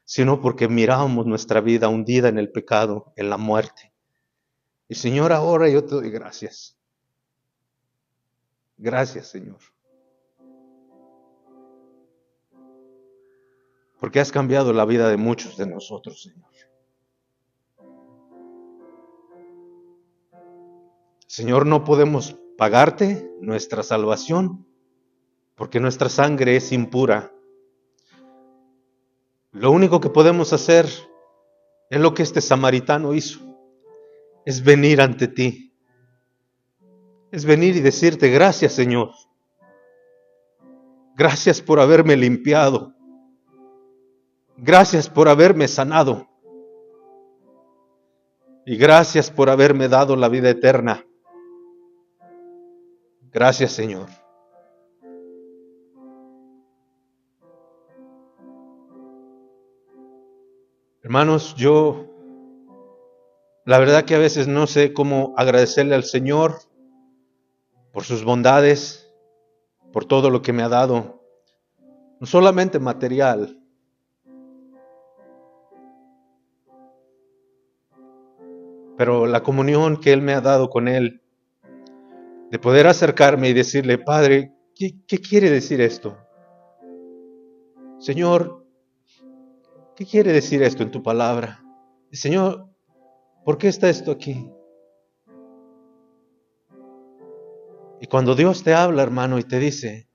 sino porque mirábamos nuestra vida hundida en el pecado, en la muerte. Y Señor, ahora yo te doy gracias. Gracias, Señor. Porque has cambiado la vida de muchos de nosotros, Señor. Señor, no podemos pagarte nuestra salvación, porque nuestra sangre es impura. Lo único que podemos hacer es lo que este samaritano hizo, es venir ante ti, es venir y decirte gracias, Señor. Gracias por haberme limpiado, gracias por haberme sanado y gracias por haberme dado la vida eterna. Gracias, Señor. Hermanos, yo la verdad que a veces no sé cómo agradecerle al Señor por sus bondades, por todo lo que me ha dado, no solamente material, pero la comunión que Él me ha dado con Él, de poder acercarme y decirle, Padre, ¿qué quiere decir esto? Señor, ¿qué quiere decir esto en tu palabra? Señor, ¿por qué está esto aquí? Y cuando Dios te habla, hermano, y te dice,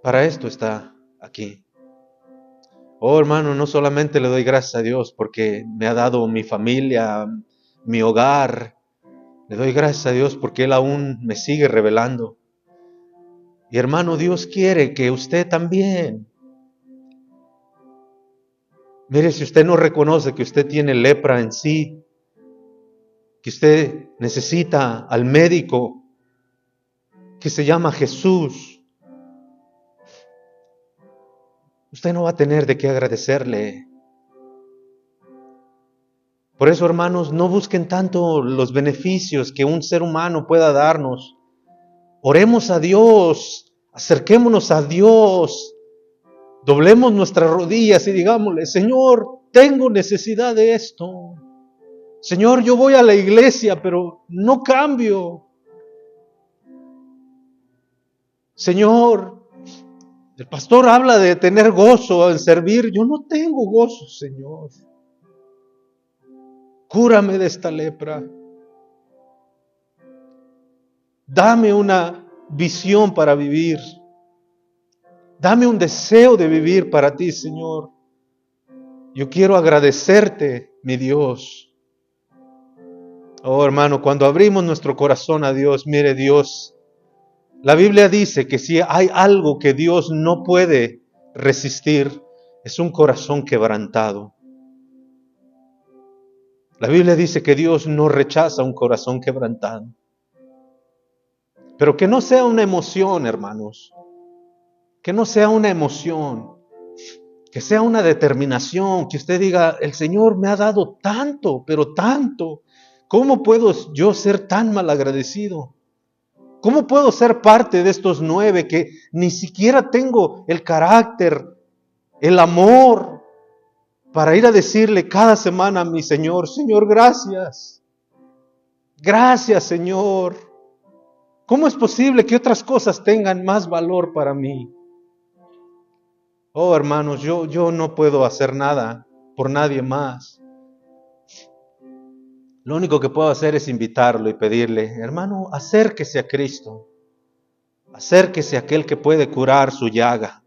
para esto está aquí. Oh, hermano, no solamente le doy gracias a Dios porque me ha dado mi familia, mi hogar. Le doy gracias a Dios porque Él aún me sigue revelando. Y hermano, Dios quiere que usted también. Mire, si usted no reconoce que usted tiene lepra en sí, que usted necesita al médico que se llama Jesús, usted no va a tener de qué agradecerle. Por eso, hermanos, no busquen tanto los beneficios que un ser humano pueda darnos. Oremos a Dios, acerquémonos a Dios, doblemos nuestras rodillas y digámosle, Señor, tengo necesidad de esto. Señor, yo voy a la iglesia, pero no cambio. Señor, el pastor habla de tener gozo al servir. Yo no tengo gozo, Señor. Cúrame de esta lepra. Dame una visión para vivir. Dame un deseo de vivir para ti, Señor. Yo quiero agradecerte, mi Dios. Oh, hermano, cuando abrimos nuestro corazón a Dios, mire, Dios, la Biblia dice que si hay algo que Dios no puede resistir, es un corazón quebrantado. La Biblia dice que Dios no rechaza un corazón quebrantado. Pero que no sea una emoción, hermanos. Que no sea una emoción. Que sea una determinación. Que usted diga, el Señor me ha dado tanto, pero tanto. ¿Cómo puedo yo ser tan malagradecido? ¿Cómo puedo ser parte de estos 9 que ni siquiera tengo el carácter, el amor para ir a decirle cada semana a mi Señor, Señor, gracias. Gracias, Señor. ¿Cómo es posible que otras cosas tengan más valor para mí? Oh, hermanos, yo no puedo hacer nada por nadie más. Lo único que puedo hacer es invitarlo y pedirle, hermano, acérquese a Cristo. Acérquese a aquel que puede curar su llaga,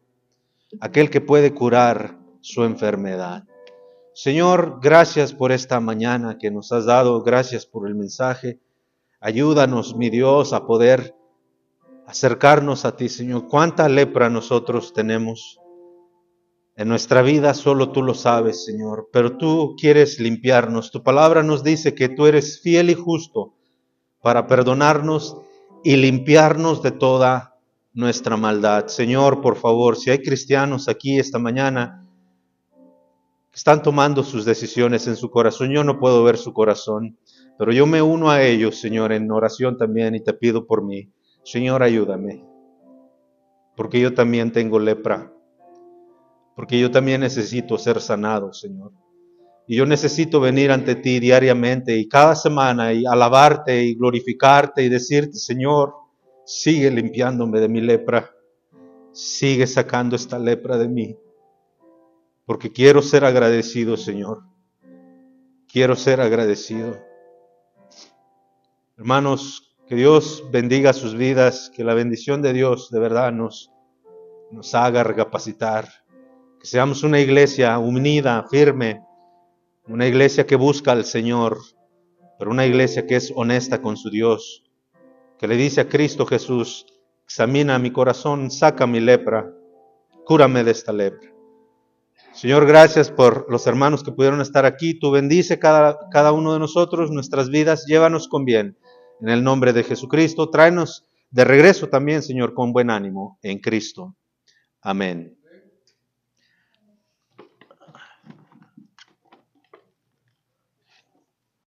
aquel que puede curar su enfermedad. Señor, gracias por esta mañana que nos has dado, gracias por el mensaje. Ayúdanos, mi Dios, a poder acercarnos a ti, Señor. ¿Cuánta lepra nosotros tenemos en nuestra vida? Solo tú lo sabes, Señor, pero tú quieres limpiarnos. Tu palabra nos dice que tú eres fiel y justo para perdonarnos y limpiarnos de toda nuestra maldad. Señor, por favor, si hay cristianos aquí esta mañana que están tomando sus decisiones en su corazón, yo no puedo ver su corazón, Pero yo me uno a ellos, Señor, en oración también y te pido por mí. Señor, ayúdame, porque yo también tengo lepra, porque yo también necesito ser sanado, Señor. Y yo necesito venir ante ti diariamente y cada semana y alabarte y glorificarte y decirte, Señor, sigue limpiándome de mi lepra, sigue sacando esta lepra de mí, porque quiero ser agradecido, Señor. Quiero ser agradecido. Hermanos, que Dios bendiga sus vidas, que la bendición de Dios de verdad nos haga recapacitar, que seamos una iglesia unida, firme, una iglesia que busca al Señor, pero una iglesia que es honesta con su Dios, que le dice a Cristo Jesús, examina mi corazón, saca mi lepra, cúrame de esta lepra. Señor, gracias por los hermanos que pudieron estar aquí. Tú bendice cada uno de nosotros, nuestras vidas, llévanos con bien. En el nombre de Jesucristo, tráenos de regreso también, Señor, con buen ánimo en Cristo. Amén.